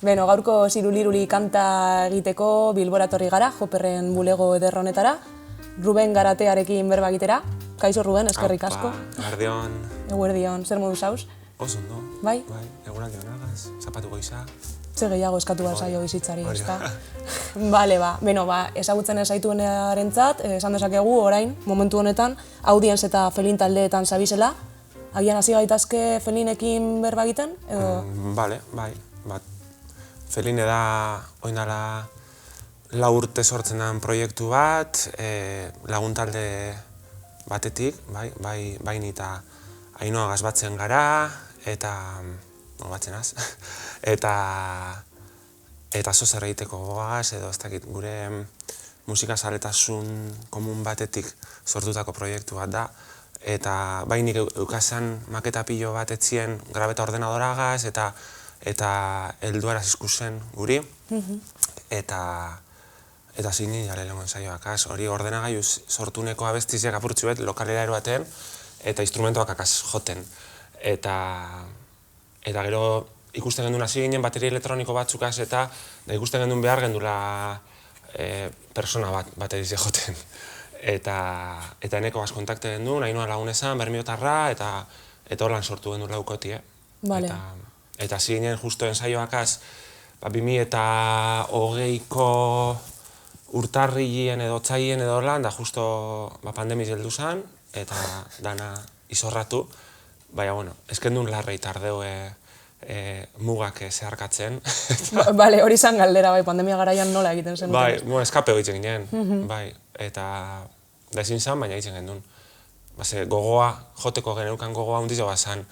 Beno, gaurko ziruliruli kanta egiteko Bilbora etorri gara, Joperren bulego eder honetara. Ruben Garatearekin berba egitera. Kaixo Ruben, eskerrik asko. Eguerdion. Eguerdion, zer modu zauz? Oso ondo. Bai? Bai, egunak jonagaz, zapatu goiza. Ze gehiago eskatu behar zaio bizitzari, ezta? Bale, beno, ezagutzen ezaituenarentzat, esan dezakegu orain, momentu honetan, Audience eta Felin taldeetan zabizela. Agian hasi gaitazke Felinekin berba egiten, edo? Bale, bai. Feline da, oindala, 4 urte sortzen den proiektu bat, lagun talde batetik, bai ni eta Ainoa gazbatzen gara, eta, batzen az, eta zozer egiteko goaz, edo ez dakit, gure musikazaletasun komun batetik sortutako proiektu bat da, eta bai nik eukazen maketa pilo bat etzien grabeta ordenadoragaz, eta helduaraz iskusen guri, eta zini jale lehenko ensaioak, hori ordenagailu sortuneko abestiziak apurtzuet lokalera eroaten, eta instrumentoak akaz joten. Eta gero ikusten gendun hasi ginen bateri elektroniko batzukaz, eta ikusten gendun behar gendula persona bat baterize joten. Eta eneko gaz kontakte gendun, Ainoa lagunezan, bermiotarra, eta horlan sortu gendun laukoti, Eta hasi ginen justo ensaioakaz, 2020ko urtarrilien edo otsailien edo lan, da justo pandemiz heldu zen, eta dana izorratu. Baina, bueno, eskendun larrei tardeu mugak zeharkatzen. Bale, hori zan galdera, pandemia garaian nola egiten zen? Bai, eskapeo egiten ginen, bai, eta da ezin zen, baina egiten gendun. Gogoa, joteko geneukan gogoa hundiz joa zen,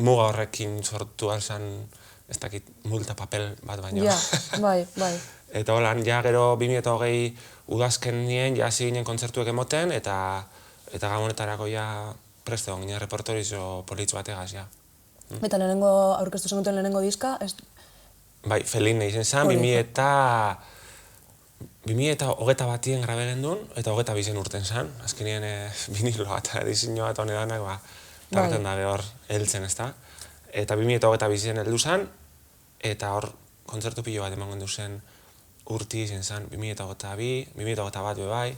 muga horrekin sortu alzan, ez dakit, multa papel bat baino. Ja, bai. Eta holan, ja gero 2020 udazken nien, ja hasi ginen kontzertuek emoten, eta gabonetarako ja preste hon ginen repertorio politx bategaz, ja. Eta lehenengo, aurkeztu zenuten lehenengo diska? Bai, Feline izen zen, 2021 batien grabe gendun, eta 22 urten zen. Azkenien viniloa eta diseinua eta honedanak, tarten da behor heltzen, ez da. Eta 2022 heldu zen, eta hor kontzertu pilo bat eman gendu zen urti izen zen, 2022, 2021 bai,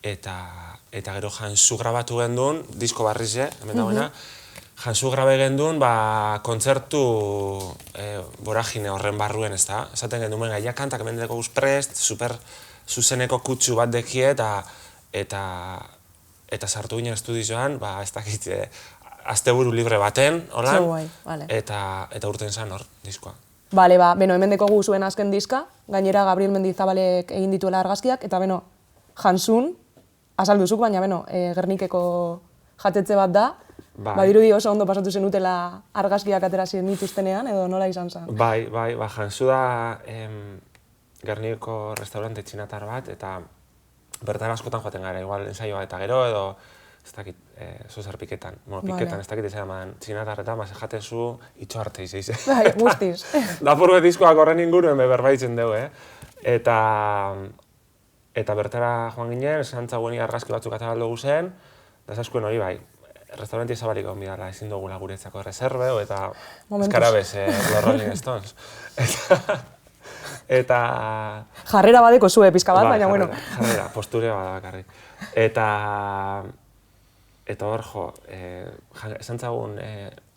eta gero Jansu grabatu gendun, disko barrize, hemen dagoena, Jansu grabe gendun, kontzertu boragine horren barruen, ez da. Esaten gendun, ja kantak hemen deko prest, super zuzeneko kutsu bat dekie, eta sartu ginen estudioan, ez dakit, asteburu libre baten, holan, eta urten zen hor, diskoa. Bale, beno, hemen dekogu zuen azken diska, gainera Gabriel Mendizabalek egin dituela argazkiak, eta beno, Jansun, azalduzuk, baina beno, Gernikeko jatetze bat da, badirudi oso ondo pasatu zenutela argazkiak atera dituztenean, edo nola izan zen? Bai, Jansu da Gernikeko restaurante txinatar bat, eta bertan askotan joaten gara, igual ensaioa eta gero, edo ez dakit, zozer piketan. Piketan ez dakit izan eman txinatarretan, jatezu itxo arte izeiz. Bai, guztiz. Dapurbe diskoak horren inguruen berbaitzen dugu, Eta bertara joan ginen, zantzagueni argazki batzuk atabaldu zen, da zaskuen hori bai, restauranti zabalik egon bidala ezin dugula guretzako reserveo, eta eskarabez los Rolling Stones. Eta jarrera badeko zue pizka bat, baina bueno. Jarrera, posture bada bakarrik. Eta hor, esan zagun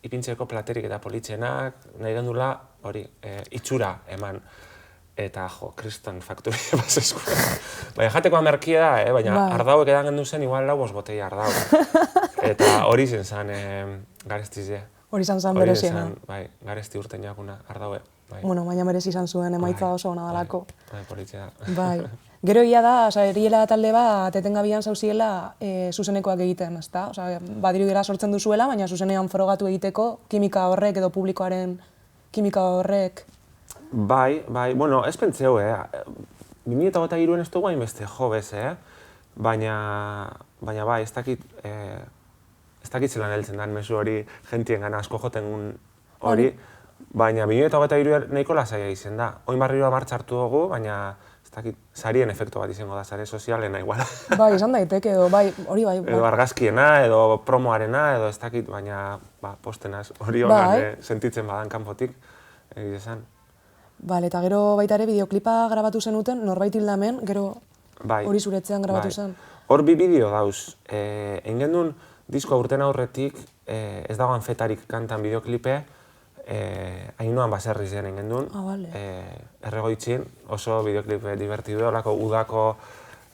ipintzeko platerik eta politxenak, nahi gendula hori, itxura eman. Eta kriston fakturia bazeskuen. Baina jateko amerkia da, baina ardauek edan gendu zen, igual 4 botei ardau. Eta hori zen zen garestize. Hori izan zen bereziena. Bai, garesti urten jakuna, ardaue. Bueno, baina merezi izan zuen, emaitza oso ona dalako. Bai, politzea. Bai. Gero egia da, eriela talde bat etengabian zauziela zuzenekoak egiten, ezta? Badirudira sortzen duzuela, baina zuzenean frogatu egiteko kimika horrek edo publikoaren kimika horrek. Bai, bueno, ez pentseu, 2023an ez dugu hainbeste jobez, baina bai, ez dakit zelan heltzen den mezu hori jentien gana asko joten hori, baina 2023 nahiko lasaia izen da. Oin barrioa martxartu dugu, baina ez dakit sarien efektu bat izango da, sare sozialena iguala. Bai, izan daiteke edo, hori bai. Edo argazkiena, edo promoarena, edo ez dakit, baina postenaz hori honan sentitzen badan kanpotik, egiz esan. Bale, eta gero baita ere bideoklipa grabatu zenuten, norbait hildamen, gero hori zuretzean grabatu zen. Hor bi bideo dauz. Egin genuen disko aurten aurretik, ez dagoen fetarik kantan bideoklipe, Ainhoan Baserri zen egin genuen. Erregoitzin, oso bideoklipe divertidu, olako udako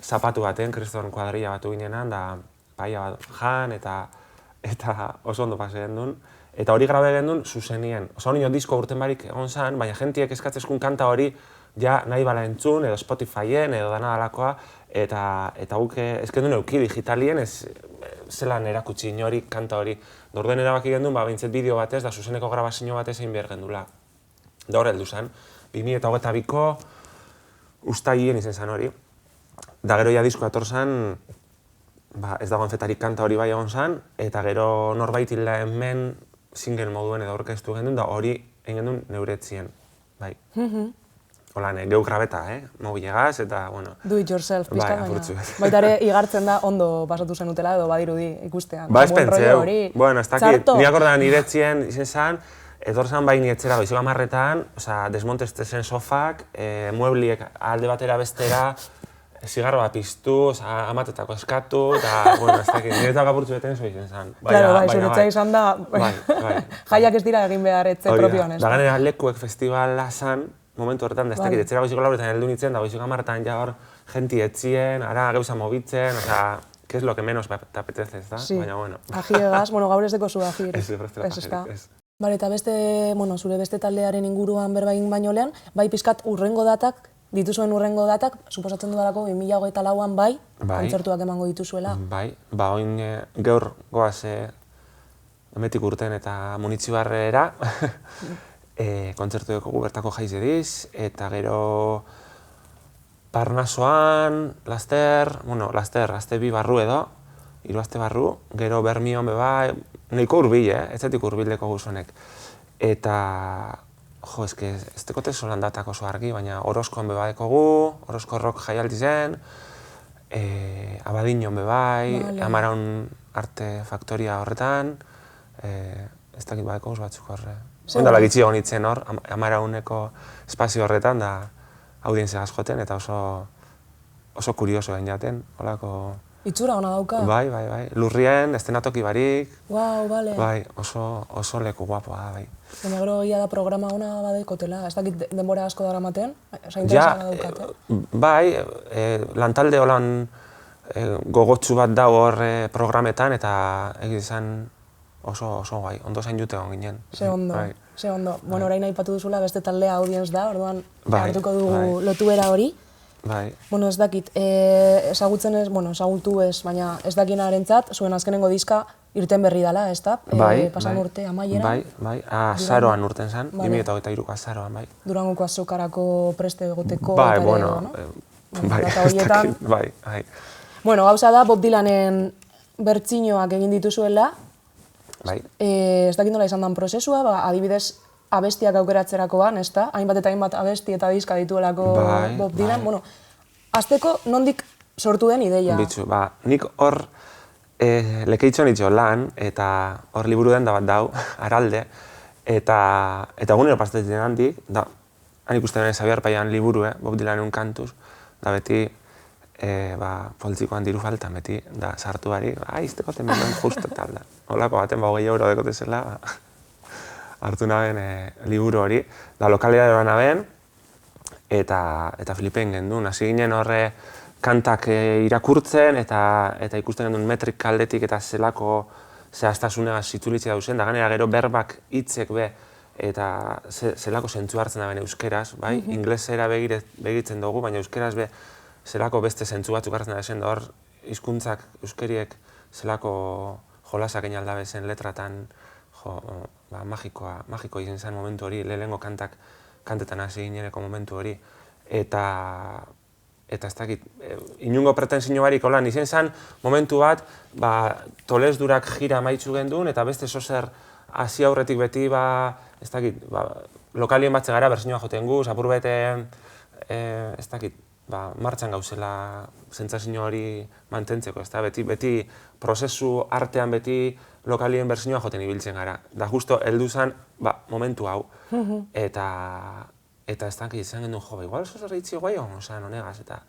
zapatu baten, kriston kuadrilla batu ginenan, da paia bat jan, eta oso ondo pase gendun. Eta hori grabe gendun zuzenien. Oso hori disko urten barik egon zen, baina jentiek eskatzezkun kanta hori ja nahi bala entzun, edo Spotifyen, edo dana dalakoa, eta guk ez gendun euki digitalien, ez zelan erakutsi inori kanta hori. Dorden erabaki gendun, behintzet bideo batez, da zuzeneko grabazio batez egin behar gendula. Da hor heldu zen, 2022ko ustaien izen zen hori. Da gero ja disko ator zen, ez dagoen fetarik kanta hori bai egon zen, eta gero norbait hilda hemen single moduen edo orkestu gendun, da hori egin gendun neuretzien, bai. Hola, geu grabeta, mobilegaz, eta, bueno... Do it yourself, pizka baina. Baita ere, igartzen da, ondo pasatu zenutela edo badirudi ikustean. Ba, ez pentseu. Bueno, ez dakit, niak ordean iretzien izen zen, etor zen bai nietzera goiziko 10:00, desmontezte zen sofak, muebliek alde batera bestera, zigarro bat piztu, amatetako eskatu, eta, bueno, ez dakit, niretzak apurtzu beten zo izen zen. Claro, bai, zuretzea izan da, jaiak ez dira egin behar etze propioan, ez? Da ganera lekuek festivala zen, momentu horretan, da ez dakit, etzera goiziko 4:00 heldu nintzen, da goiziko 10:00 ja hor jenti etzien, ara gauza mobitzen, oza, que es lo que menos te apetece, ez da? Baina, bueno. Ajiegaz, bueno, gaur ez deko zu ajirik. Ez. Bale, eta beste, bueno, zure beste taldearen inguruan berbain baino lehen, bai pizkat urrengo datak, dituzuen urrengo datak, suposatzen dudalako 2024an bai, kontzertuak emango dituzuela. Bai, ba, oin gaur goaz emetik urten eta Munitxibarrera, kontzertu dugu bertako jaiz ediz, eta gero Parnasoan, Laster, aste 2 barru edo, 3 aste barru, gero Bermion beba, nahiko urbil, ez zetik urbildeko guzonek. Eta, jo, ez tekote solan datak oso argi, baina Orozkoan beba dekogu, Orozko rock jaialdi zen, Abadiñon bebai, Amaraun arte faktoria horretan, ez dakit badeko batzuk horre. Ondala gitxi egon itzen hor, Amarauneko espazio horretan, da audientzia joten eta oso kurioso egin jaten, holako... Itxura hona dauka? Bai, lurrien, estenatoki barik, bale. Bai, oso leku guapoa da, bai. Baina gero egia da programa ona badekotela, ez dakit denbora asko daramaten, interesana daukate? Bai, lantalde holan gogotsu bat dago hor programetan eta egizan oso gai, ondo zain jute egon ginen. Ze ondo. Bueno, orain aipatu duzula beste taldea audience da, orduan hartuko dugu lotuera hori. Bai. Bueno, ez dakit, ezagutu ez, baina ez dakienarentzat, zuen azkenengo diska irten berri dela, ez da? Pasan urte, amaieran? Bai, azaroan urten zen, 2023ko azaroan, bai. Durangoko azokarako preste egoteko, bai, bueno, bai, ez dakit, bai. Bueno, gauza da, Bob Dylanen bertsinoak egin dituzuela. Bai. Ez dakit nola izan den prozesua, adibidez, abestiak aukeratzerakoan, ez da? Hainbat eta hainbat abesti eta diska dituelako Bob Dylan. Bueno, azteko nondik sortu den ideia? Bitxu, nik hor lekeitxo nitxo lan, eta hor liburu den da bat dau, Aralde, eta egunero pastetzen handik, da, han ikusten den Xabier Paian liburu, Bob Dylanen kantuz, da beti, poltsikoan diru faltan beti, da sartu bari, izteko temen justo tal da. Holako baten 20 euro dekotezela, hartu naben liburu hori, da lokalidadea naben, eta Filipen gendun. Hasi ginen horre kantak irakurtzen, eta ikusten gendun metrik aldetik eta zelako zehaztasunegaz itzulitze dauzen, da ganera gero berbak hitzek be, eta zelako zentzu hartzen daben euskeraz, bai? Inglesera begitzen dugu, baina euskeraz be, zelako beste zentzu batzuk hartzen dabezen, da hor hizkuntzak euskeriek zelako jolasak egin aldabezen letratan, magiko izan zen momentu hori, lehenengo kantetan hasi gineneko momentu hori. Eta ez dakit, inungo pretensio barik holan izan zen momentu bat, Tolesdurak jira maitzu gendun, eta beste zozer hasi aurretik beti, ez dakit, lokalien batze gara bersinua joten guz, apur bete, ez dakit, martxan gauzela zentzazio hori mantentzeko, ez da, beti prozesu artean beti lokalien bersinua joten ibiltzen gara. Da justo heldu zen momentu hau, eta eta ez dakit izan genuen jo, igual oso zer ditzi guai hon, oza, nonegaz, eta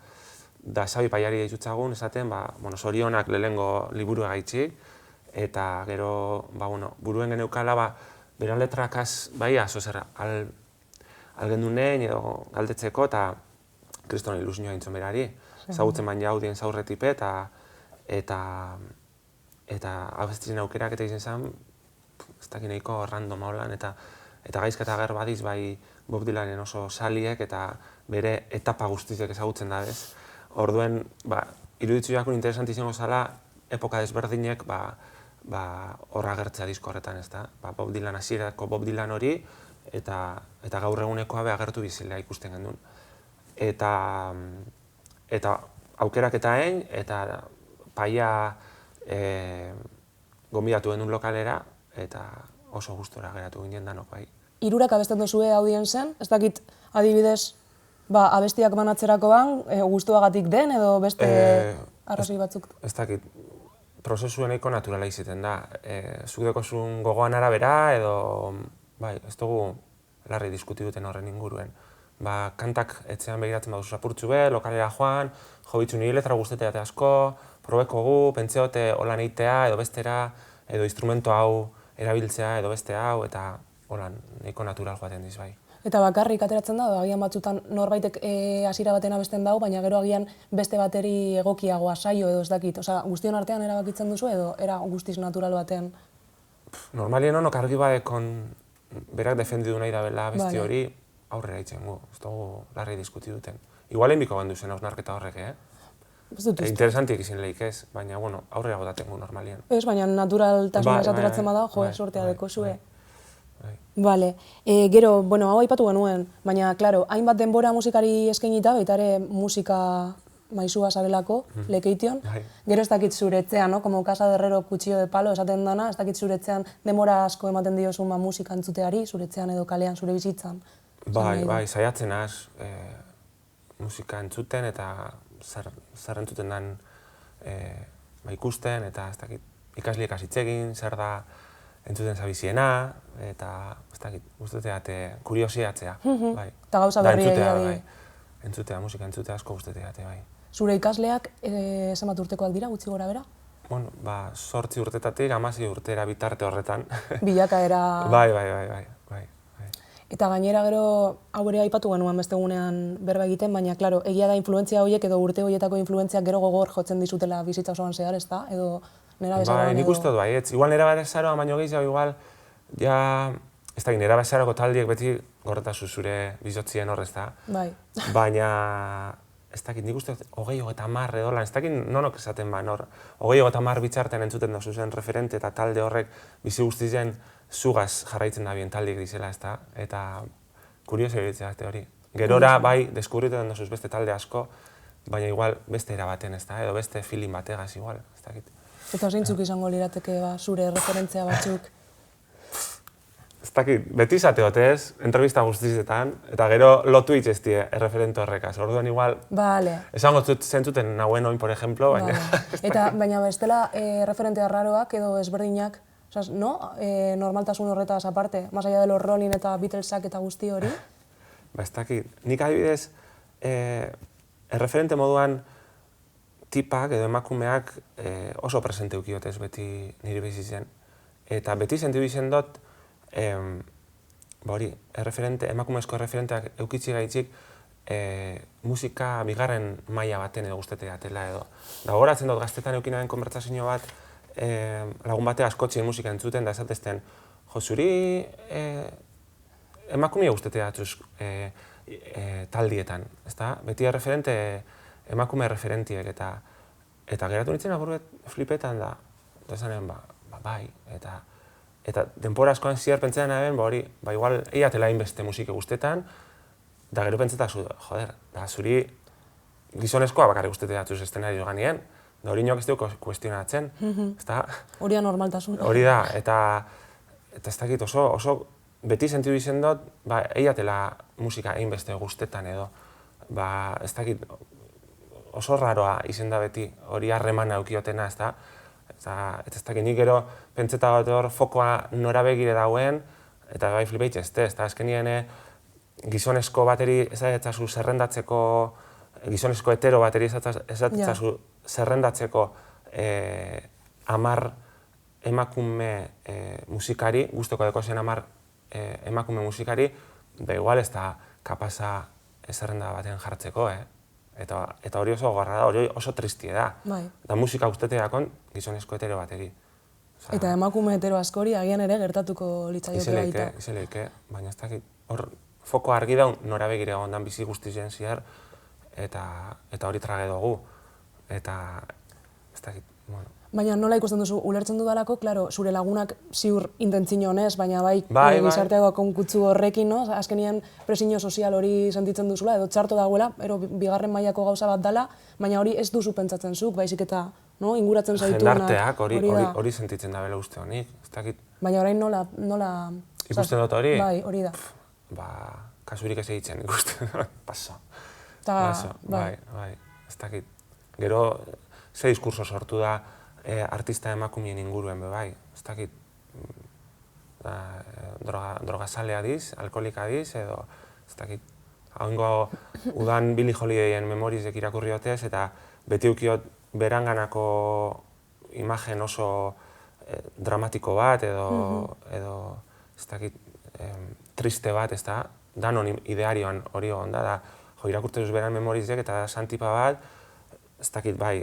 da Xabi Paiari ditutzagun, esaten, zorionak lehengo liburu gaitxik, eta gero, buruen geneukala, bera letrakaz, azozer, algendunein edo galdetzeko, eta kriston ilusioa gintzen berari. Zagutzen baina audien zaurretipe, eta abestizen aukerak eta izan zen, ez dakit nahiko random haulan, eta gaizketa ager badiz, bai Bob Dylanen oso saliek, eta bere etapa guztizek ezagutzen da, ez? Orduen, iruditzu jakun interesanti izango zala, epoka desberdinek, horra agertzea disko horretan, ez da? Bob Dylan hasierako Bob Dylan hori, eta gaur egunekoa agertu bizilea ikusten gendun. Eta aukerak eta hain, eta Paia gonbidatu genuen lokalera, eta oso gustora geratu ginen danok bai. Hirurak abesten duzue audienzen, ez dakit adibidez, abestiak banatzerakoan, gustuagatik den edo beste arrazoi batzuk? Ez dakit, prozesu nahiko naturala izaten da. Zuk dekozun gogoan arabera edo, ez dugu larri diskuti duten horren inguruen. Kantak etxean begiratzen baduzu apurtzu be, lokalera joan, jo bitzu nire letra guztetea asko, probeko gu, pentseote holan eitea edo bestera, edo instrumento hau erabiltzea edo beste hau, eta holan nahiko natural joaten diz bai. Eta bakarrik ateratzen da, agian batzutan norbaitek hasiera baten abesten dau, baina gero agian beste bateri egokiagoa saio edo ez dakit. Osea, guztion artean erabakitzen duzu edo era guztiz natural batean? Normalien honok argi badekon berak defendidu nahi da bela abesti hori aurrera itzen gu, ez dugu larri diskuti duten. Igual enbiko gandu zen hausnarketa horrek, interesantik izin lehik ez, baina aurrera gotaten gu normalien. Ez, baina naturaltasunaz ateratzen bada, sortea deko zue. Bale, gero, hau aipatu genuen, baina, klaro, hainbat denbora musikari eskainita, baita ere musika maizua zarelako, lekeition. Gero ez dakit zuretzean, como Casa de Herrero Cuchillo de Palo esaten dana, ez dakit zuretzean denbora asko ematen diozun musika entzuteari, zuretzean edo kalean, zure bizitzan. Bai, saiatzen az, musika entzuten eta zer entzuten den ikusten, eta ez dakit, ikasliek hitz zer da entzuten zabiziena, eta ez dakit, guzteteate, kuriosiatzea. Eta gauza berri egiari. Entzutea, musika entzutea asko guzteteate, bai. Zure ikasleak zenbat urtekoak dira, gutxi gora bera? 8 urtetatik, 16 urtera bitarte horretan. Bilakaera... Bai. Eta gainera gero, hau ere aipatu genuen beste egunean berba egiten, baina, klaro, egia da influentzia horiek edo urte horietako influentziak gero gogor jotzen dizutela bizitza osoan zehar, ez da? Edo nera bezaroan edo... Nik uste dut, bai, igual nera bezaroan baino gehiago, igual, ez da, nera bezaroko taldiek beti gorretazu zure bizotzien horrez da. Bai. Baina, ez dakit, nik uste dut, 20-30 edo lan, ez dakit nonok esaten ba, 20-30 bitxartean entzuten dozu zen referente eta talde horrek bizi guztien zugaz jarraitzen da bien taldiek dizela, ez da, eta kurioso egitea hori. Gerora, bai, deskubritu den dozuz beste talde asko, baina igual beste erabaten, ez da, edo beste feeling bategaz igual, ez dakit. Eta zeintzuk izango lirateke zure referentzia batzuk? Ez dakit, beti izate hotez, entrevista guztizetan, eta gero lotu itxestie erreferente horrekaz. Orduan igual, esango zentzuten nauen oin, por ejemplo, baina... Eta baina bestela referentea raroak edo ezberdinak, normaltasun horretaz aparte, más allá de los Rolling eta Beatlesak eta guzti hori? Ez dakit, nik adibidez, erreferente moduan tipak edo emakumeak oso presente ukiotez beti nire bizitzen. Eta beti zentu izen dut, emakumezko erreferenteak eukitzi gaitzik musika bigarren maila baten edo guztetea atela edo. Da horatzen dut gaztetan eukinaren konbertsazio bat lagun batea askotzien musika entzuten da esatezten zuri emakumea guztetea atzuz taldietan, ezta? Beti emakume referentiek eta geratu nintzen aburuet flipetan da, eta esanen bai, eta denpora askoan ziar pentsetan eben, igual eiatela hainbeste musike guztetan, da gero pentsetazu, joder, zuri gizonezkoa bakarrik guztetea atzuz estenario ganien, da hori inok ez dugu kuestionatzen, ezta? Hori da normaltasuna. Hori da, eta ez dakit oso beti sentidu izen dut, eiatela musika hainbeste guztetan edo, ez dakit oso raroa izen da beti hori harremana eukiotena, ez da? Eta ez dakit nik gero pentseta bat hor fokoa nora begire dauen, eta bai flipeitxe ez da, azkenien gizonezko bateri ezatzazu zerrendatzeko, gizonezko hetero bateri ezatzazu zerrendatzeko 10 emakume musikari, guztoko deko zen 10 emakume musikari, igual ez da kapasa zerrenda baten jartzeko, Eta hori oso gorra da, hori oso tristie da. Da musika usteteakon gizonezko hetero bateri. Eta emakume hetero askori agian ere gertatuko litzaioke baita. Izeleike, baina ez dakit, hor foko argi daun nora begire ondan bizi guztien ziar, eta hori trage dugu. Eta ez dakit, bueno. Baina nola ikusten duzu, ulertzen dudalako, klaro, zure lagunak ziur intentzio honez, baina bai gizarteago konkutzu horrekin, no? Azkenien presinio sozial hori sentitzen duzula, edo txarto dagoela, bigarren mailako gauza bat dela, baina hori ez duzu pentsatzen zuk, baizik eta inguratzen zaituenak. Jendarteak hori sentitzen da bela uste honik, ez dakit. Baina orain nola... Ikusten dut hori? Bai, hori da. Kasurik ez egitzen ikusten, paso. Bai, ez dakit. Gero, ze diskurso sortu da, artista emakumien inguruen bai, ez dakit, drogazalea diz, alkoholika diz, edo, ez dakit, haungo udan Billie Holidayen memorizek irakurri hotez, eta beti ukiot beranganako imagen oso dramatiko bat, edo, ez dakit, triste bat, ez da, danon idearioan hori onda, da, irakurtez beran memorizek, eta santipa bat, ez dakit, bai,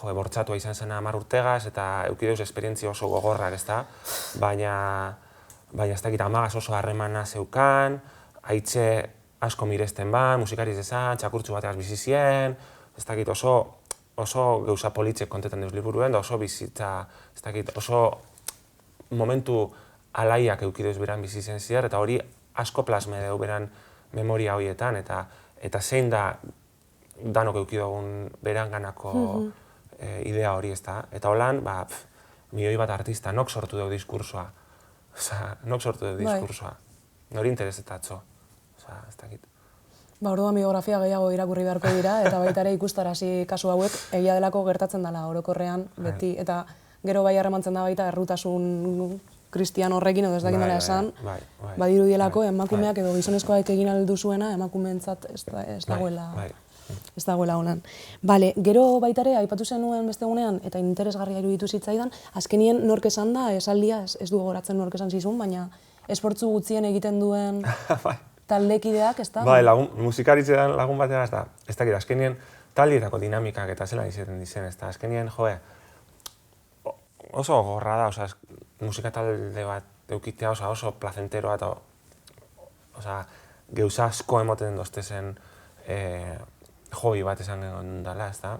bortxatua izan zena 10 urtegaz, eta eukideuz esperientzia oso gogorrak, ez da? Baina ez dakit, amagaz oso harremana zeukan, haitxe asko miresten ban, musikariz esan, txakurtzu bateaz bizizien, ez dakit, oso gauza politxek kontetan deuz liburuen, da oso bizitza, ez dakit, oso momentu alaiak eukideuz beran bizizien ziar, eta hori asko plasme deu beran memoria horietan, eta zein da danok eukidogun beranganako idea hori, ez da? Eta holan, milioi bat artista, nok sortu dugu diskursoa. Nok sortu dugu diskursoa. Nori interesetatzo. Ez dakit. Orduan biografia gehiago irakurri beharko dira, eta baita ere ikustarazi kasu hauek egia delako gertatzen dela orokorrean beti. Eta gero bai harremantzen da baita errutasun kristian horrekin, edo ez dakit nola esan, badirudielako emakumeak edo gizonezkoak egin aldu zuena, emakumeentzat ez dagoela honan. Bale, gero baitare, aipatu zenuen beste gunean, eta interesgarria iruditu zitzaidan, azkenien nork esan da, esaldia, ez du gogoratzen nork esan zizun, baina esportzu gutzien egiten duen taldekideak, ez da? Bai, musikaritzean lagun batean, ez da, ez dakit, azkenien taldietako dinamikak eta zelan izaten dizen, ez da, azkenien, oso gorra da, musika talde bat eukitea oso placenteroa, eta geuza asko emoten doztezen hobi bat esan dela, ez da?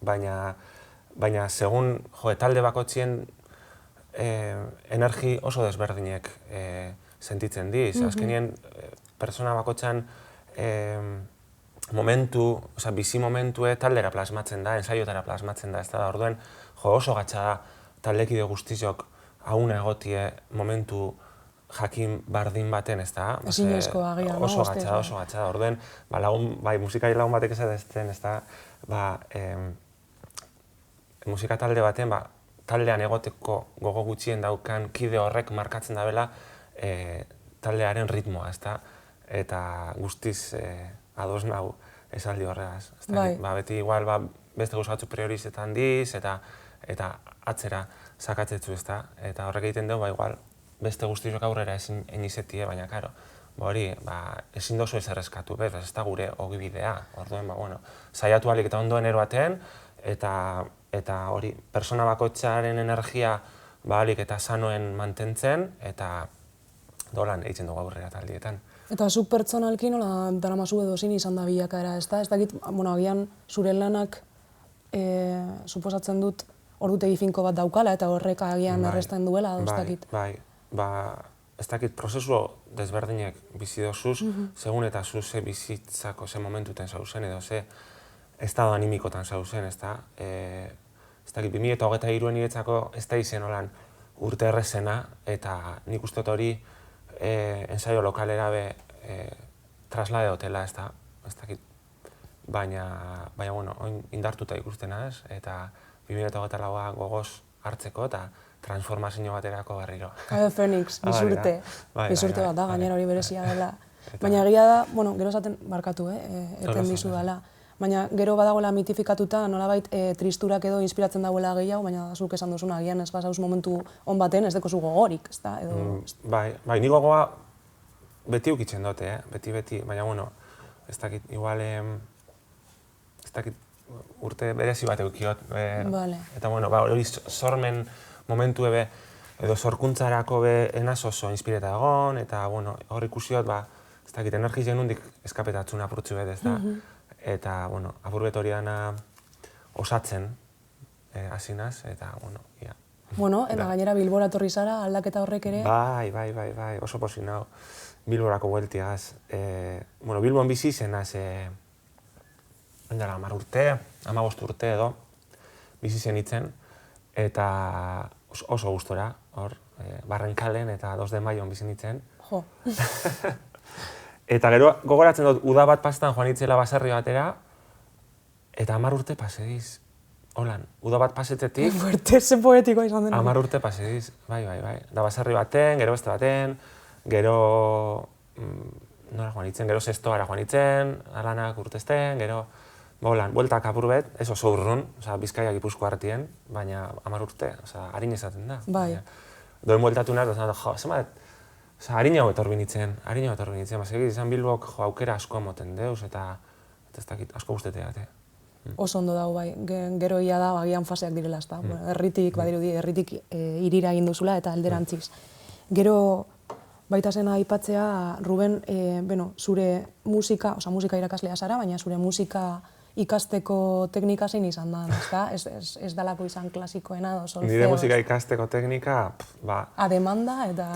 Baina, segun talde bakotzien energi oso desberdinek sentitzen diz. Azkenien, persona bakotzan bizi momentue taldera plasmatzen da, ensaiotara plasmatzen da, ez da? Orduen, oso gatsa da taldekide guztizok hauna egotie momentu jakin bardin baten, ez da? Ezinezko agian, no? Oso gatsa. Orduen, musikari lagun batek esaten, ez da? Musika talde baten, taldean egoteko gogo gutxien daukan kide horrek markatzen dabela taldearen ritmoa, ez da? Eta guztiz ados nahu esaldi horregaz. Beti igual beste gauzatzu priorizetan diz, eta atzera sakatzetzu, ez da? Eta horrek egiten dugu, igual, beste guztiak aurrera ezin izetie, baina, karo, hori, ezin dozu ez erreskatu, ez da gure ogibidea. Orduen, saiatu alik eta ondoen eroaten, eta hori, persona bakoitzaren energia alik eta sanoen mantentzen, eta dolan egiten dugu aurrera taldietan. Eta zuk pertsonalki nola daramazu edo zin izan da bilakaera, ez da? Ez dakit, agian zure lanak suposatzen dut ordutegi finko bat daukala, eta horrek agian erresten duela, ez dakit? Ez dakit, prozesu desberdinek bizi dozuz, segun eta zu ze bizitzako ze momentuten zauzen, edo ze estado animikotan zauzen, ez da? Ez dakit, 2023 niretzako ez da izen holan urte errezena, eta nik uste hori ensaio lokalera traslade hotela, ez da? Ez dakit, baina, indartuta ikustena, ez? Eta 2024a gogoz hartzeko, eta transformazio baterako berriro. Fenix, bizurte bat da, gainera hori berezia dela. Baina egia da, bueno, gero esaten barkatu, eten dizu dela. Baina gero badagoela mitifikatuta, nolabait tristurak edo inspiratzen dagoela gehiago, baina zuk esan duzuna, agian ez bazauz momentu on baten, ez dekozu gogorik, ez da? Bai, ni gogoa beti ukitzen dute, beti, baina bueno, ez dakit, igual, ez dakit, urte berezi bat eukiot, eta bueno, hori sormen momentu edo sorkuntzarako enaz oso inspireta egon, eta bueno, hor ikusiot, ez dakit, energizen nundik eskapetatzun apurtzu ez da, eta bueno, apurbet hori dana osatzen hasinaz, eta bueno, ia. Bueno, eta gainera Bilbora etorri zara, aldaketa horrek ere? Bai, oso pozik nago. Bilborako bueltiaz. Bueno, Bilbon bizi zenaz, ondala 10 urte, 15 urte edo, bizi zenitzen, eta oso gustora, hor, Barrenkalen eta 2 de Maion bizi nitzen. Jo. Eta gero, gogoratzen dut, uda bat pasetan joan itzela baserri batera, eta 10 urte pasediz. Holan, uda bat pasetetik... Fuerte, ze poetikoa izan dena. 10 urte pasediz, bai. Da baserri baten, gero beste baten, gero... Nora joan itzen, gero zestoara joan itzen, alanak urtezten, gero... Holan, bueltak apurbet, ez oso urrun, Bizkaia Gipuzkoa artien, baina 10 urte, harin ezaten da. Bai. Doen bueltatu naz, jo, zemat, harinago etorbi nintzen, segit izan Bilbok aukera asko moten deuz, eta ez dakit, asko guztetea. Oso ondo dago, bai, gero ia da, agian faseak direla, ez da, herritik, badirudi, herritik irira egin duzula eta alderantziz. Gero, baita zena aipatzea, Ruben, zure musika irakaslea zara, baina zure musika ikasteko teknika zein izan da, ez dalako izan klasikoena edo solfeoz. Nire musika ikasteko teknika, Ademanda eta...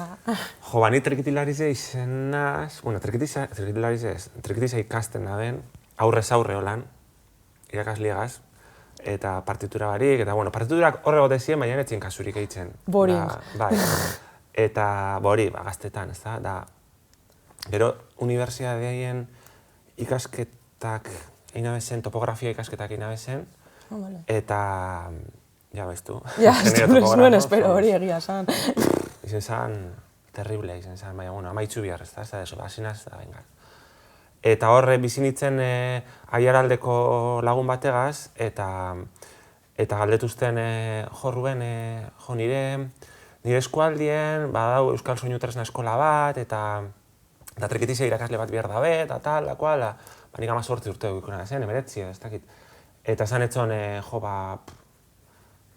Jo, ni trikitilarize izenaz... Bueno, trikitilize ikasten da den, aurrez aurre holan, irakasliagaz, eta partitura barik, eta bueno, partiturak horre gotezien, baina netzien kasurik eitzen. Boring. Bai, eta hori, gaztetan, ez da. Gero, unibertsitateaien ikasketak egin abezen, topografia ikasketak egin abezen, eta, ja, baiztu. Ja, ez nuen espero hori egia zan. Izen zan, terrible izen zan, baina, bueno, amaitzu bihar, ez da, asinaz, da, venga. Eta horre bizinitzen Aiaraldeko lagun bategaz, eta galdetuzten jo Ruben, jo nire eskualdien, badau Euskal Soinu Tresna eskola bat, eta trikitizia irakasle bat behar dabe, eta tal, da kual, nik 18 urte ikuna zen, 19, ez dakit. Eta esan etzon, jo,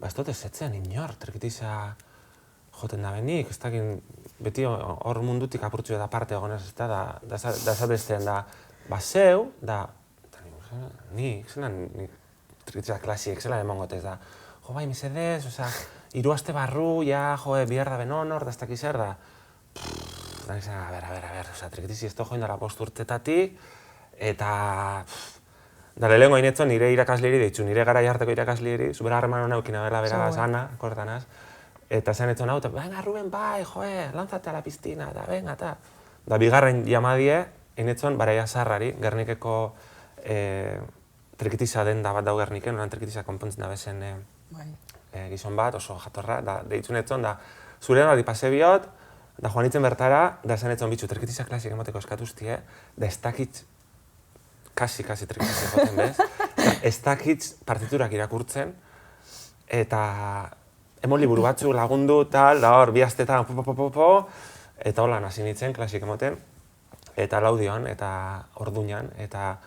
ez dut ez zetzen inor, trikitizia joten da benik, ez dakit, beti hor mundutik apurtzu eta parte egonez, ez da esatezten da, zeu, da, nik, zelan, trikitizia klasiek, zelan emongotez da, jo, bai, mesedez, oza, 3 aste barru, ja, jo, bihar da benonor, da ez dakit zer da, da izan, a ber, oza, trikitizia ez da join dara 5 urtetatik, eta, da lehenko inetzen nire irakasleri deitzu, nire gara jarteko irakasleri, zubera harreman hona eukina bela beraz, Ana, kortanaz, eta zen etzen hau, eta venga, Ruben, bai, joe, lanzate a la piscina, eta venga, eta... Da, bigarren jamadie, inetzen Baraia Zaharrari, Gernikeko trikitiza den da bat dau Gerniken, oran trikitiza konpontzen da bezen gizon bat, oso jatorra, da, deitzun etzen, da, zure hori pase biot, da joan itzen bertara, da zen etzen bitxu, trikitiza klasik emoteko eskatuztie, da ez dakitz, kasi trikitiza joten bez, ez dakitz partiturak irakurtzen, eta emon liburu batzu lagundu, tal, da hor, bi astetan, eta hola hasi nintzen, klasik emoten, eta laudioan, eta orduñan, eta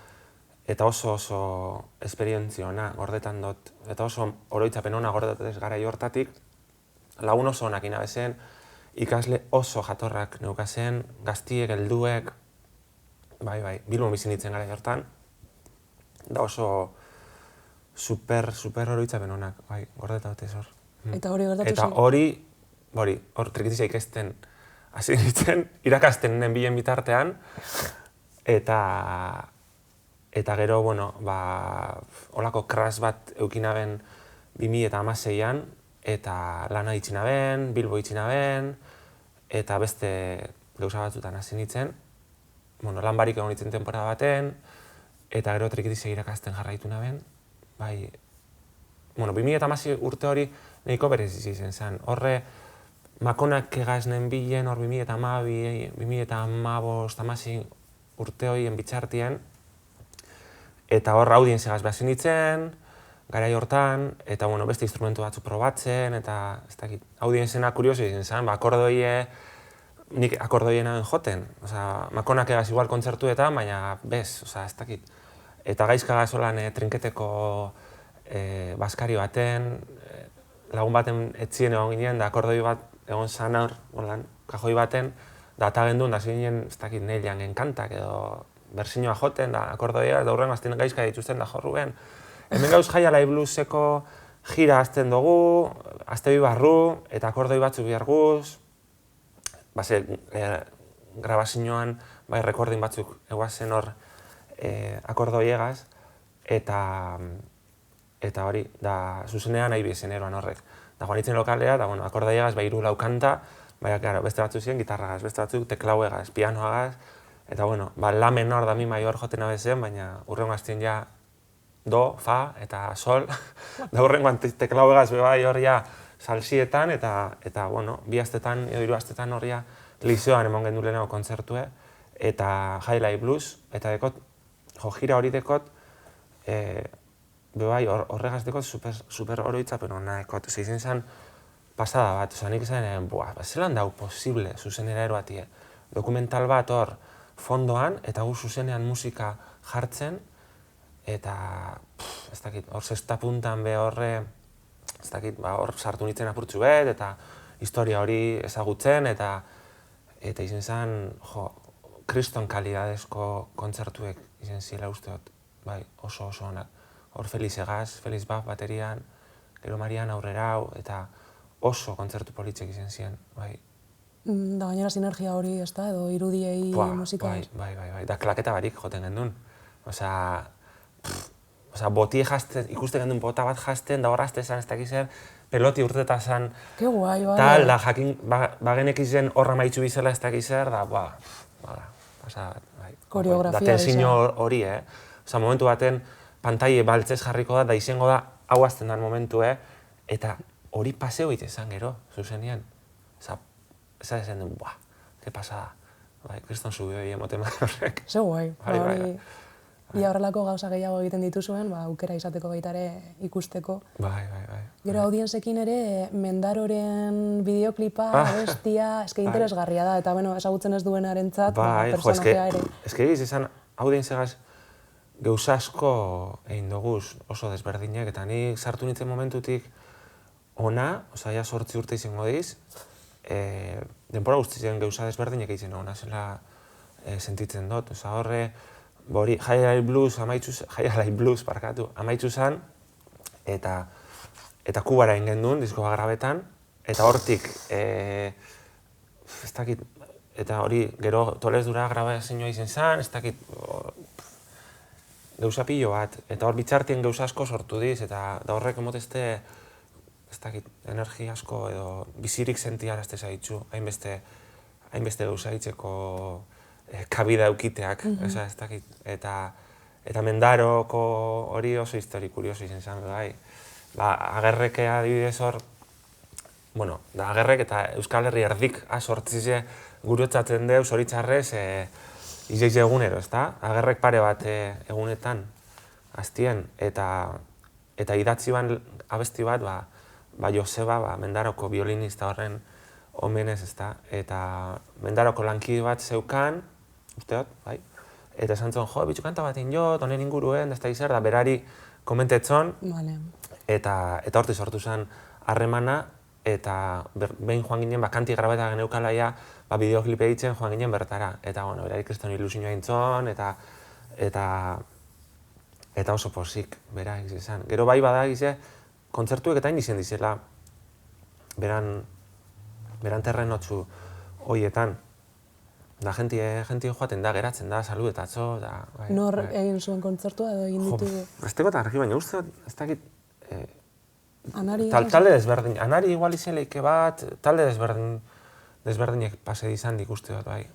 oso esperientzia ona gordetan dut, eta oso oroitzapen ona gordetan ez gara hortatik, lagun oso onak inabezen, ikasle oso jatorrak neukazen, gaztiek, helduek, bai, Bilbon bizi nintzen gara hortan, da oso super oroitzapen onak, bai, gordetan dut ez hor. Eta hori gertatu zen? Eta hor trikitizia ikesten hasi nintzen, irakasten den bilen bitartean, eta gero, bueno, holako crash bat eukinaben 2016an, eta lana itxinaben, Bilbo itxinaben, eta beste gauza batzutan hasi nintzen, bueno, lan barik egon nintzen temporada baten, eta gero trikitizia irakasten jarraitu naben, bai, bueno, 2016 urte hori nahiko berez izan zen. Horre, Makonak egaznen bilen, hor 2012, 2015, urte horien bitxartien, eta hor audientzegaz behar zinitzen, garai hortan, eta bueno, beste instrumentu batzuk probatzen, eta ez dakit, audientzena kurioso izan zen, akordoie, nik akordoiena joten, Makonak egaz igual kontzertuetan, baina bez, ez dakit. Eta gaizka gazolan trinketeko baskari baten, lagun baten etzien egon ginen, da akordoi bat egon zan hor, kajoi baten, da eta gendun, da zinen, ez dakit, neilean enkantak edo berzinoa joten, da akordoia, da hurren azten gaizka dituzten da jorruen. Hemen gauz Jai Alai Blueseko jira azten dugu, azte bi barru, eta akordoi batzuk bihar guz, grabazioan, rekordin batzuk eguazen hor akordoi egaz, eta hori, da zuzenean nahi bizen eroan horrek. Da joan itzen lokalera, da akordoi egaz, hiru lau kanta, baina beste batzuk ziren gitarragaz, beste batzuk teklau egaz, pianoagaz, eta la menor da mi mayor joten abezen, baina hurrengo aztien ja do, fa eta sol, da hurrengoan teklau egaz bebai horria salsietan, eta bi astetan edo hiru astetan horria Lizeoan emon gendu lehenago kontzertue, eta Jai Alai Blues, eta dekot, jira hori dekot, bebai horregaz dekot super oroitzapen hona dekot, izan zen pasada bat, nik izan, zelan dau posible zuzenera eroatie, dokumental bat hor fondoan, eta gu zuzenean musika jartzen, eta ez dakit, hor sexta puntan be horre, ez dakit, hor sartu nintzen apurtzu bet, eta historia hori ezagutzen, eta izan zen, kriston kalidadezko kontzertuek izan zila usteot, oso onak. Hor Feliz Egaz, Feliz Baf baterian, gero Marian aurrerau, eta oso kontzertu politzek izan ziren, Da gainera sinergia hori, ez da, edo irudiei musika? Bai, da klaketa barik joten gendun. Botie jazten, ikusten gendun bota bat jazten, da horazte zan, ez dakizer, peloti urteta zan, Ke guai, bai. tal, da jakin, bagenek izen horra maitzu bizela ez dakizer, da, koreografia da tensio hori, momentu baten, pantaile baltzez jarriko da izango da, hau azten dan momentu, eta hori paseo ite zan gero, zuzenean. Ez da esan duen, ke pasada, kriston zubioi emoten bat horrek. Ze guai, ia horrelako gauza gehiago egiten dituzuen, aukera izateko baita ere ikusteko. Bai. Gero audientzekin ere, Mendaroren bideoklipa, abestia, eske interesgarria da, eta ezagutzen ez duenarentzat, personajea ere. Eske egiz izan, audientzegaz gauza asko egin doguz oso desberdinek, eta nik sartu nintzen momentutik ona, ja 8 urte izango diz, denbora guztien gauza desberdinek egiten ona zela sentitzen dut. Horre, Jai Alai Blues amaitzu zan, eta Kubara egin gendun, disko grabetan, eta hortik, ez dakit, eta hori, gero Tolezdura grabazioa izan zan, ez dakit, gauza pilo bat, eta hor bitxartien gauza asko sortu diz, eta horrek emotezte, ez dakit, energia asko edo bizirik sentiarazte zaitzu, hainbeste gauza itzeko kabida eukiteak, ez dakit, eta Mendaroko hori oso histori kurioso izan zen, bai. Agerreke adibidez hor, Agerrek eta Euskal Herri erdik asortzize gurutzatzen deuz horitzarrez izaiz egunero, ez da? Agerrek pare bat egunetan aztien, eta idatzi ban abesti bat, Joseba, Mendaroko violinista horren omenez, ez da? Eta Mendaroko lankide bat zeukan, usteot, bai? Eta esan zon, bitxu kanta bat injot, honen inguruen, ez da izar, da berari komentetzon, eta horti sortu zen harremana, eta behin joan ginen, kanti grabeta geneukalaia, bideoklipe ditzen joan ginen bertara. Eta, berari kriston ilusioa intzon, eta oso posik, bera, izan. Gero bai bada, kontzertuek eta izan dizela, beran terrenotzu horietan. Da, jentie joaten da, geratzen da, saludetatzo, da... Nor egin zuen kontzertua edo egin ditugu? Ez tegot argi, baina uste, ez dakit... Anari... Talde desberdin, Anari igual izeleike bat, talde desberdinek pase izan dik uste dut, bai.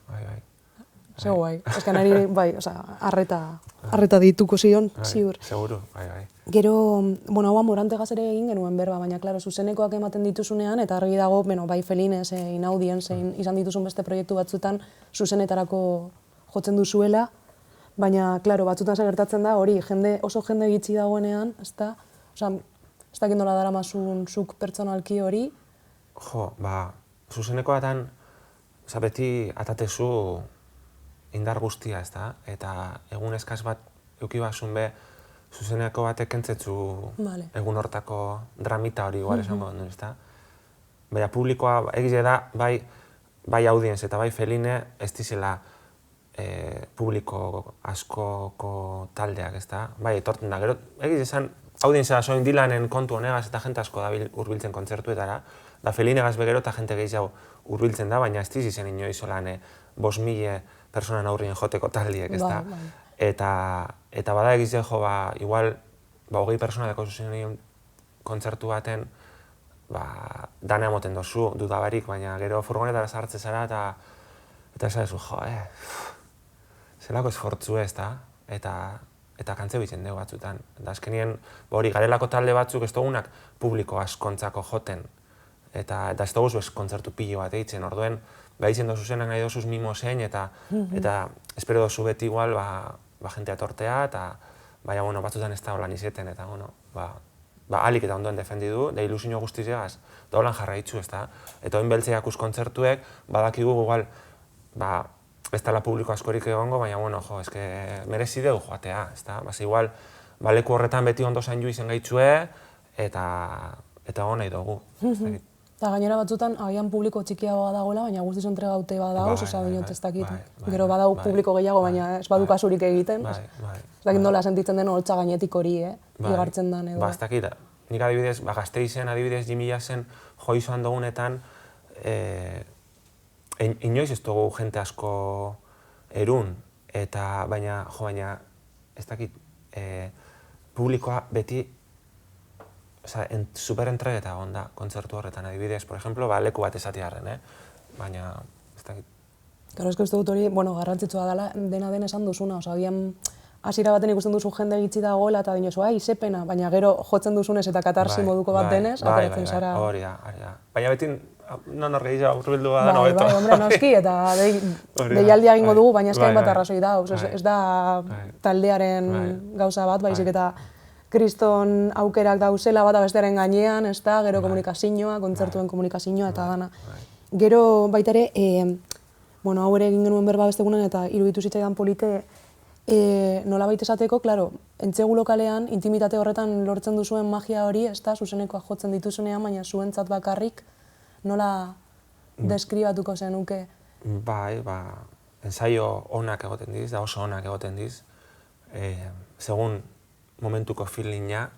Ze guai. Ez que nari, bai, arreta dituko zion, ziur. Seguru, bai. Gero, bueno, hau Amorantagaz ere egin genuen berba, baina, klaro, zuzenekoak ematen dituzunean, eta argi dago, bai Felinez, Inaudien, izan dituzun beste proiektu batzutan, zuzenetarako jotzen duzuela, baina, klaro, batzutan gertatzen da, hori, oso jende gitxi dagoenean, ezta? Osa, ez dakit nola daramazun zuk pertsonalki hori? Jo, zuzenekoatan, beti atatezu indar guztia, ezta? Eta egun eskaz bat eukibasun be, zuzeneko batek entzetzu egun hortako dramita hori igual esango dut, ezta? Baina publikoa egize da, bai Audienz eta bai Feline ez dizela publiko askoko taldeak, ezta? Bai, etorten da, gero egize esan Audienza soin Dylanen kontu honegaz eta jente asko da hurbiltzen kontzertuetara, da Felinegaz begero eta jente gehiago hurbiltzen da, baina ez diz izen inoiz holan 5.000 personan aurrien joteko taldiek, ezta? Eta bada egize jo, igual, 20 persona deko zuzen kontzertu baten, dana emoten dozu, dudabarik, baina gero furgonetara sartze zara eta esadezu, jo, zelako esfortzu ez da, eta kantze bitzen dugu batzutan. Eta azkenien, hori, garelako talde batzuk ez dugunak publiko askontzako joten, eta ez dugu kontzertu pilo bat eitzen, orduen, behitzen dozu zenan gai dozuz mimo zein, eta espero dozu beti igual, jentea tortea, eta baina, bueno, batzutan ez da holan izeten, eta, bueno, alik eta ondoen defendi du, da ilusio guztizegaz, da holan jarraitzu, ez da. Eta oin beltzeak kontzertuek, badakigu igual, ez dela publiko askorik egongo, baina, bueno, jo, eske merezi dugu joatea, ez da. Igual, leku horretan beti ondo zain ju izen gaitzue, eta hona nahi dugu. Eta gainera batzutan, agian publiko txikiagoa dagoela, baina guztiz entregaute badauz, oza, binot ez dakit. Gero badau publiko gehiago, baina ez badu kasurik egiten. Ez dakit nola sentitzen den holtza gainetik hori, igartzen den edo. Ez dakit, nik adibidez, Gasteizen, adibidez, Jimila zen joizoan dugunetan, inoiz ez dugu jente asko erun, eta baina, ez dakit, publikoa beti superentrageta egon da kontzertu horretan, adibidez, por ejemplo, leku bat esatiarren, baina, ez dakit. Gero, ez dut hori, garrantzitsua dena den esan duzuna, agian hasiera baten ikusten duzu jende gitxi dagoela eta dinozu, zepena, baina gero jotzen duzunez eta katarsi moduko bat denez, ateratzen zara. Hori da. Baina beti, non hor gehiago urbildu da nobeto. Bai, hombre, noski, eta deialdia egingo dugu, baina ez da bat arrazoi da, ez da taldearen gauza bat, baizik eta kriston aukerak dauzela bat abestearen gainean, ez da, gero komunikazioa, kontzertuen komunikazioa eta dana. Gero baita ere, hau ere egin genuen berba bestegunen eta iruditu zitzaidan polite, nola baita esateko, klaro, entzegu lokalean, intimitate horretan lortzen duzuen magia hori, ez da, zuzenekoak jotzen dituzunean, baina zuentzat bakarrik, nola deskribatuko zenuke? Bai, ensaio onak egoten diz, da oso onak egoten diz, segun momentuko feelinga,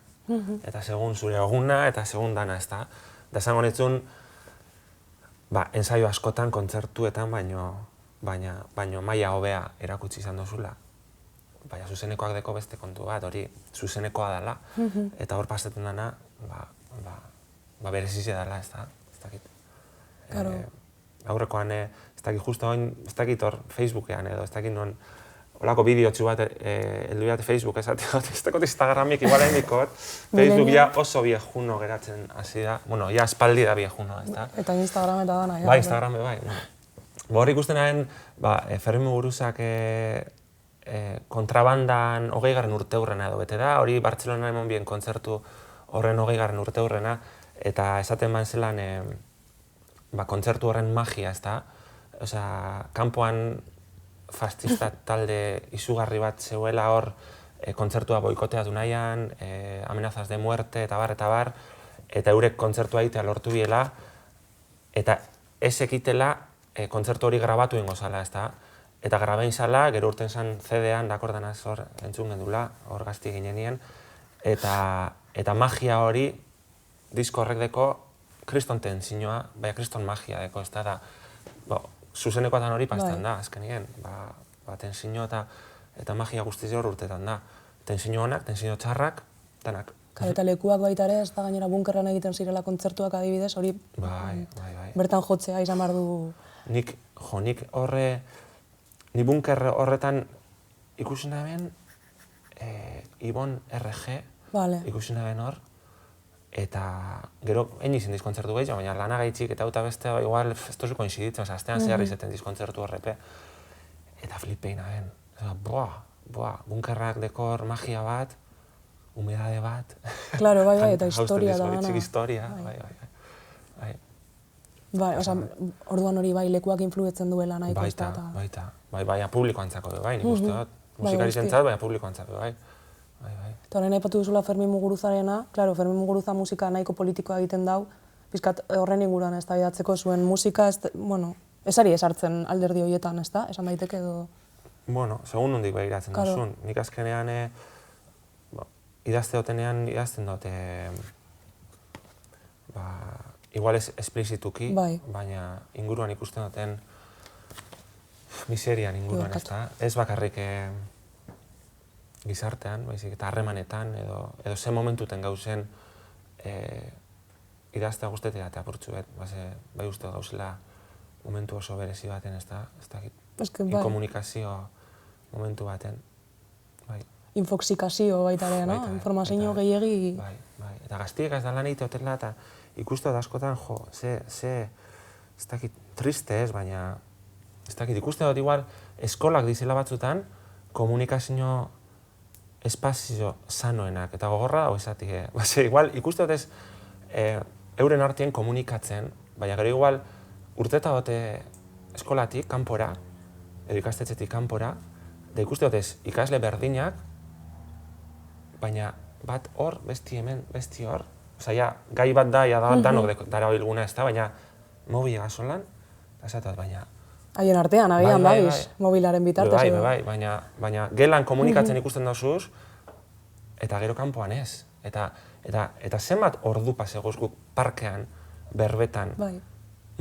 eta segun zure eguna, eta segun dana, ez da. Da esan honetzun, ensaio askotan, kontzertuetan, baino maila hobea erakutsi izan dozula. Baina zuzenekoak deko beste kontu bat, hori zuzenekoa dela, eta hor pasatzen dana, berezizia dela, ez da, ez dakit. Aurrekoan, ez dakit, justo oin, ez dakit hor Facebookean edo, ez dakit non, holako bideotxu bat, heldu bat Facebook esateot, ez dakot Instagramik igual endikot, Facebook ja oso viejuno geratzen hasi da, bueno, ja espaldi da viejuno, ez da. Eta Instagram eta dana, ja. Bai, Instagram, bai. Hor ikusten naren, Fermin Muguruzak kontrabandan 20. urteurrena edo bete da, hori Bartzelonaren monbien kontzertu horren 20. urteurrena, eta esaten ban zelan kontzertu horren magia, ez da. Osea, kanpoan fascista talde izugarri bat zeuela hor kontzertua boikoteatu nahian, amenazaz de muerte eta bar, eta eurek kontzertua egitea lortu biela, eta ez ekitela kontzertu hori grabatu ingo zala, ez da. Eta grabein zala, gero urten zan CD-an, dakordanaz hor entzun gendula, hor gazti ginenien, eta magia hori, disko horrek deko, kriston tentzinoa, baina kriston magia deko, ez da, zuzenekoatan hori pastan da, azkenien, tentzino eta magia guztiz hor urtetan da. Tentzino honak, tentzino txarrak, danak. Eta lekuak baita ere, ez da gainera bunkerran egiten zirela kontzertuak adibidez, hori bertan jotzea izan behar du... Nik horre, ni bunker horretan ikusi naben, Ibon RG, Vale. ikusi naben hor, eta gero, egin izin dizkontzertu gehiago, baina lana gaitxik eta auta beste, igual, ez tozu koinziditzen, astean zehar izaten dizkontzertu horrepe, eta flipein naben. Bunkerrak dekor magia bat, humedade bat. Claro, bai, eta historia da gana. Historia, bai. Orduan hori bai lekuak influetzen duela nahiko ez da. Baina publikoantzako bai, nik uste dut. Musikari zentzat, baina publikoantzako bai. Eta horrein aipatu duzula Fermin Muguruzarena, claro, Fermin Muguruza musika nahiko politikoa egiten dau, pizkat horren inguruan ez da bidatzeko zuen musika, ez ari esartzen alderdi horietan, ez da? Esan daiteke edo... Bueno, segun nondik behiratzen duzun. Nik azkenean, idazten dut, igual ez esplizituki, baina inguruan ikusten duten miserian inguruan, ez da? Ez bakarrik gizartean, baizik, eta harremanetan, edo ze momentuten gauzen idaztea guztetea eta apurtzu bet, bai uste gauzela momentu oso berezi baten, ez da? Inkomunikazio momentu baten, bai. Infoxikazio baita ere, no? Informazio gehiegi... Bai. Eta gaztiek ez da lan egite hotela eta ikustu da askotan, ez dakit triste ez, baina ez dakit ikusten dut igual eskolak dizela batzutan komunikazio espazio sanoenak eta gogorra hau esatik. Igual ikusten dut ez euren artien komunikatzen, baina gero igual urteta dute eskolatik, kanpora, edo ikastetxetik kanpora, da ikusten dut ez ikasle berdinak, baina bat hor, besti hemen, besti hor, gai bat da, danok dara bilguna ez da, baina mobila gazolan, esatut, baina... Haien artean, agian baiz, mobilaren bitartez edo. Bai, baina gelan komunikatzen ikusten dauzuz, eta gero kanpoan ez. Eta zenbat ordu paseguz guk parkean, berbetan,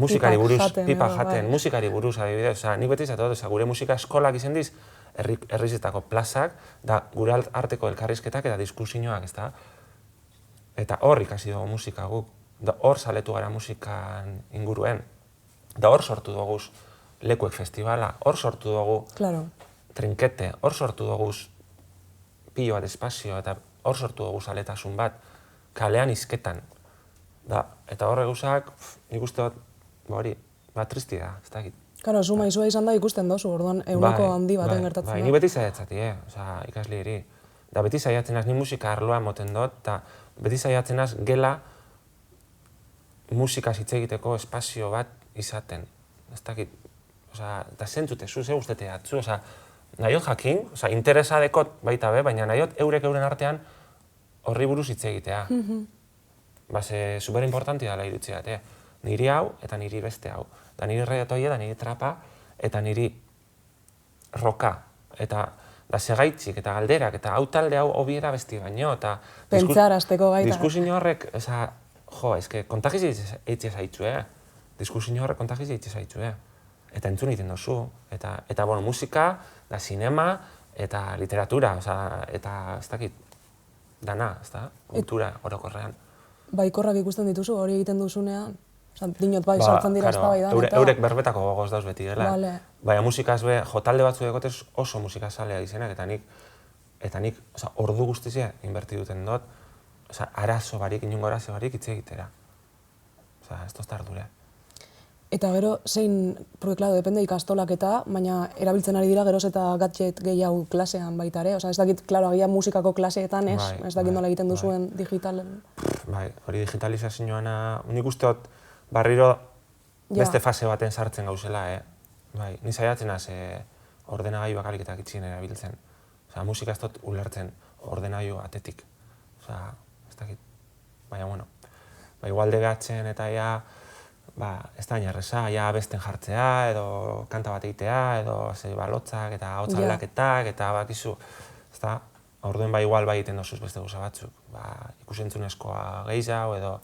musikari buruz, pipa jaten, musikari buruz, adibidez, nik beti izatut, gure musika eskolak izendiz, herrizetako plazak, da gure arteko elkarrizketak eta diskursioak, ez da? Eta hor ikasi dugu musika guk, da hor saletu gara musikan inguruen, da hor sortu dugu lekuek festivala, hor sortu dugu trinkete, hor sortu dugu pilo bat espazio, eta hor sortu dugu saletasun bat, kalean izketan. Eta horre gauzak, nik uste dut, hori, tristi da, ez dakit. Karo, zu maizua izan da ikusten dozu, orduan eguneko handi baten gertatzen da. Bai, ni beti zaiatzati, ikasli eri. Da beti zaiatzen az, ni musika arloa moten dut, eta beti zaiatzen az gela musika hitz egiteko espazio bat izaten. Ez dakit, eta zentzute, zu, ze guztete atzu, nahiot jakin, interesadekot baita be, baina nahiot eurek euren artean horri buruz hitz egitea. Super importanti dela irutzi bat, niri hau eta niri beste hau. Da niri reggaetoia, da niri trapa, eta niri roka. Eta segaitzik, eta galderak, eta hau talde hau hobiera besti baino, eta... Pentsarazteko gaita. Diskusio horrek, kontagiz eitzi zaitzu, Diskusio horrek kontagiz eitzi zaitzu, Eta entzun egiten dozu. Eta, musika, da sinema, eta literatura, eta ez dakit, dana, ez da, kultura orokorrean. Baikorrak ikusten dituzu, hori egiten duzunean? Dinot bai sartzen dira ez da bai da. Eurek berbetako gogoz dauz beti dela. Baina musikaz be, jotalde batzu egotez oso musikazalea izenak, eta nik ordu guztizia inberti duten dut, arazo barik, inungo arazo barik hitz egitera. Ez tozta ardure. Eta gero, zein, porque, claro, depende ikastolak eta, baina erabiltzen ari dira geroz eta gadget gehiago klasean baita ere. Ez dakit, claro, agian musikako klaseetan ez dakit nola egiten duzuen digitalen. Bai, hori digitalizazioana, nik uste dut, barriro beste fase baten sartzen gauzela, Bai, ni saiatzen az ordenagailu bakarrik eta gitxien erabiltzen. Musika ez dut ulertzen ordenagailu atetik. Ez dakit. Baina, igual degatzen eta ez da inerreza, besten jartzea, edo kanta bat egitea, edo balotzak eta ahotsa aldaketak, eta bakizu, ez da, orduen igual egiten dozuz beste gauza batzuk. Ikusentzunezkoa gehiago, edo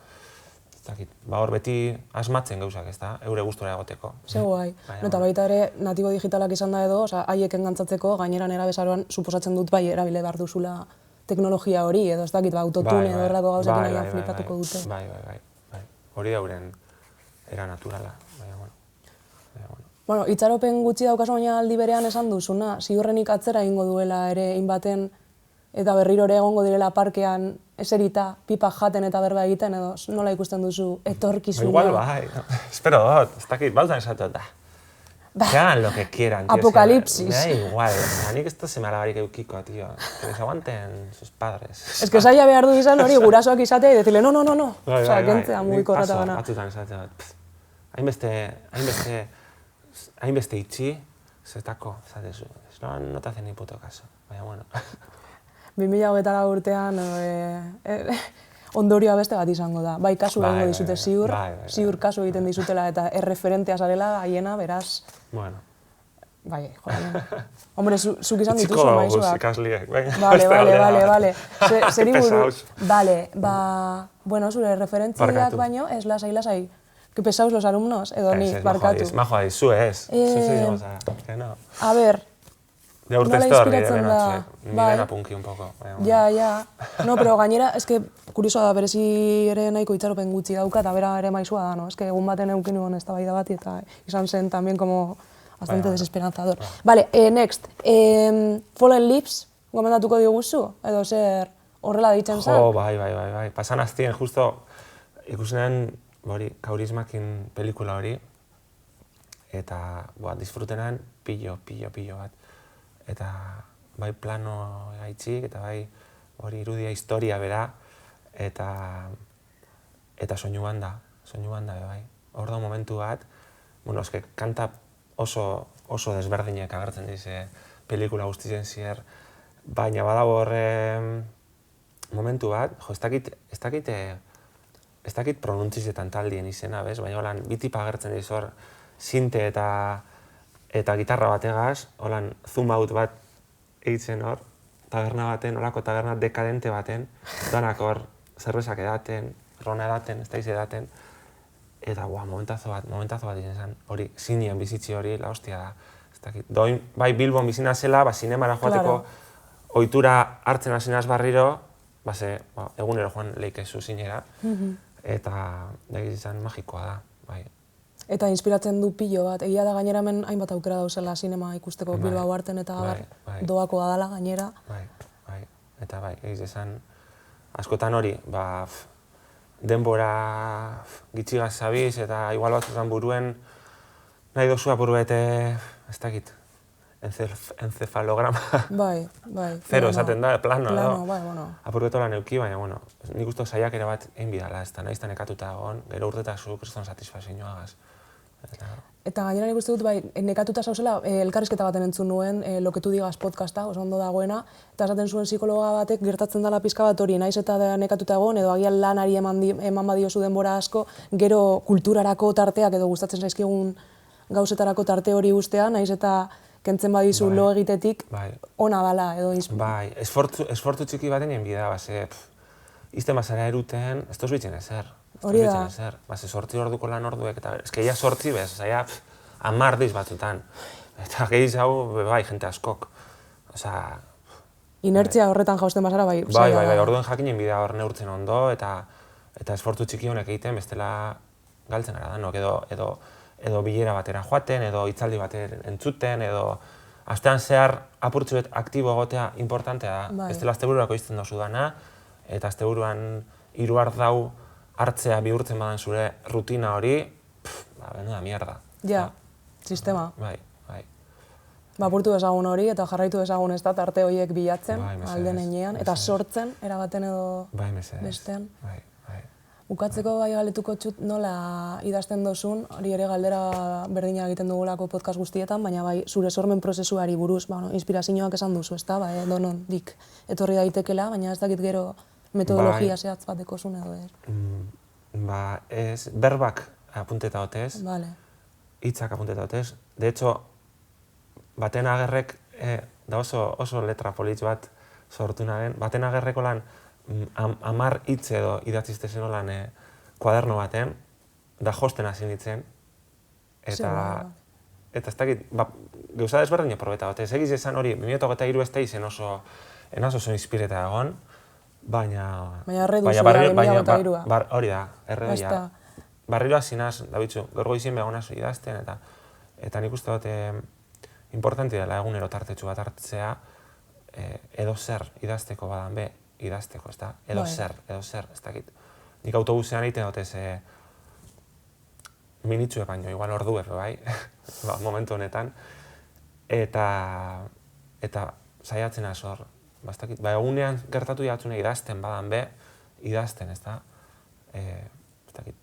hor beti asmatzen gauzak, ez da, eure gustora egoteko. Zego bai. Eta baita ere, natibo digitalak izan da edo, haiek engantzatzeko, gaineran erabezaroan, suposatzen dut bai erabile behar duzula teknologia hori, edo ez dakit, autotune edo errako gauzekin nahian flipatuko dute. Bai. Hori dauren era naturala. Bueno, itxaropen gutxi daukazu baina aldi berean esan duzuna, ziurrenik atzera egingo duela ere baten eta berriro ere egongo direla parkean eserita, pipa jaten eta berba egiten, edo nola ikusten duzu etorkizuna. Igual bai, espero dut, ez dakit, bautan esatot da. Que hagan lo que quieran, tío. Apocalipsis. Me da igual, nik esto se me alabarik eukiko, tío. Que les aguanten sus padres. Ez que zaila behar du izan hori gurasoak izatea, y decirle, no. Bai, Osea, kentzea mugiko horreta gana. Batzutan esate dut. Hainbeste itxi, zetako, zatezu. No te hace ni puto caso, baina bueno. 2024 urtean ondorioa beste bat izango da. Bai, kasu egingo dizute ziur kasu egiten dizutela eta erreferentea zarela haiena, beraz. Bueno. Bai, joan. Hombre, zuk izan dituzu maizuak. Ikasliek, bai. Vale. Zeri buruz. Vale, bueno, zure referentziak baino, ez lasai. Que pesaos los alumnos, edo nik, barkatu. Majo aiz, zu ez. Zu zara, que no. A ver, de urte nola estorri, inspiratzen da. Nire napunki un poco. Ja. No, pero gainera, eske, kuriosoa da, berezi ere nahiko itxaropen gutxi dauka, eta bera ere maizua da, no? Eske, egun baten eukin nuen eztabaida bat, eta izan zen también como bastante desesperanzador. Vale, next. Fallen Leaves, gomendatuko diguzu? Edo zer horrela ditzen zen? Jo, bai. Pasan aztien, justo, ikusenen, kaurismakin pelikula hori, eta, disfrutenan pillo bat. Eta, bai plano gaitxik, eta bai hori irudia historia bera, eta soinu banda, bai. Hor da momentu bat, bueno, eske kanta oso desberdinek agertzen dize pelikula guztien zier, baina badago horre momentu bat, jo, ez dakit pronuntzietan taldien izena, bez? Baina holan bitipa agertzen diz hor, sinte eta gitarra bategaz, holan zoom out bat egiten hor, taberna baten, holako taberna dekadente baten, danak hor zerbezak edaten, rona edaten, ez daiz edaten, eta momentazo bat izan zen, hori, zinien bizitzi hori, la hostia da, ez dakit. Doin, bai Bilbon bizina zela, zinemara joateko ohitura hartzen hasinaz barriro, egunero joan leikezu zinera, eta izan magikoa da, bai. Eta inspiratzen du pilo bat, egia da gainera hemen hainbat aukera dauzela sinema ikusteko Bilbao arten eta doako adala gainera. Bai, eta bai, egiz esan, askotan hori, denbora gitxigaz zabiz eta igual batzutan buruen nahi dozu apurbete, ez dakit, encefalograma. Bai. Zero esaten da, plano, bai, bueno. Apurbeto lan euki, baina, bueno, nik uste saiak ere bat egin bidala, ez da, nahiz da nekatuta egon, gero urtetak zu kriston satisfazioagaz. Eta gainera nik uste dut, bai, nekatuta zauzela, elkarrizketa baten entzun nuen, Lo que tu digas podcasta, oso ondo dagoena, eta esaten zuen psikologa batek gertatzen dela pizka bat hori, naiz eta nekatuta egon, edo agian lanari eman badiozu denbora asko, gero kulturarako tarteak edo gustatzen zaizkigun gauzetarako tarte hori ustea, naiz eta kentzen badizu lo egitetik, ona dala edo Bai, esfortzu txiki baten egin bidea, izten bazara eruten, ez tozu itzen ezer. Hori da. Sortzi orduko lan orduek, eta eske ia sortzi bez, zaila 10 diz batzutan. Eta gehiz hau, bai, jente askok. Inertzia horretan jausten bazara, bai. Bai, orduen jakinen bidea hor neurtzen ondo, eta esfortzu txiki honek egiten, bestela galtzen gara danok, edo bilera batera joaten, edo hitzaldi batera entzuten, edo astean zehar apurtzuet aktibo egotea importantea da. Ez dela astebururako izten dozu dana, eta asteburuan 3 ardau hartzea bihurtzen badan zure rutina hori, benuda mierda. Ja, sistema. Bai. Apurtu ezagun hori eta jarraitu ezagun ez da tarte horiek bilatzen, alden enean, eta sortzen, eragaten edo bestean. Bai. Bukatzeko bai galetuko txut nola idazten dozun, hori ere galdera berdina egiten dugulako podcast guztietan, baina bai zure sormen prozesuari buruz, inspirazioak esan duzu, ez da, donon dik etorri daitekela, baina ez dakit gero metodologia zehatz bateko zuen edo ez, berbak apunteta hotez, hitzak apunteta hotez. De hecho, baten agerrek, da oso letra politx bat sortu nagen, baten agerreko lan 10 hitz edo idatziztezen lan kuaderno baten, da josten hasi nintzen, eta ez dakit, gauza desberdin aprobeta hotez, egiz esan hori, 2023 ez da izen oso inspireta egon, baina erre duzu da 2023a. Hori da, erre doia. Barriro hasinaz, da bitxu, gorgo izin begonazu idazten, Eta nik uste dut, importanti dela egunero tartetxu bat hartzea, edo zer idazteko badan be, idazteko, ez da? Edo zer, ez dakit. Nik autobusean egiten dut ez, minitxue baino, igual ordu bai, momentu honetan. Eta saiatzen azor, bastakit. Egunean gertatu jatzune idazten badan be, idazten, ez da? Bastakit.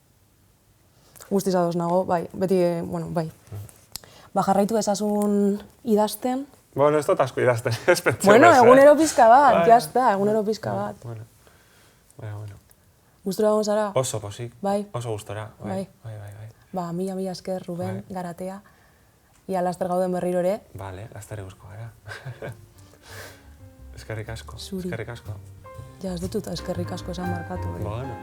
Guztiz ados nago, bai, beti, bueno, bai. Jarraitu ezasun idazten. Bueno, ez dut asko idazten, ez pentsa. Bueno, egunero pizka bat, jazta, egunero pizka bat. Bueno. Gustura gongo zara? Oso posik, bai. Oso gustora, bai. Mila esker, Ruben, Garatea. Ia laster gauden berriro ere. Bale, laster eguzko gara. Eskerrik asko. Zuri. Eskerrik asko. Ja, ez dutut eskerrik asko esan markatu. Bueno.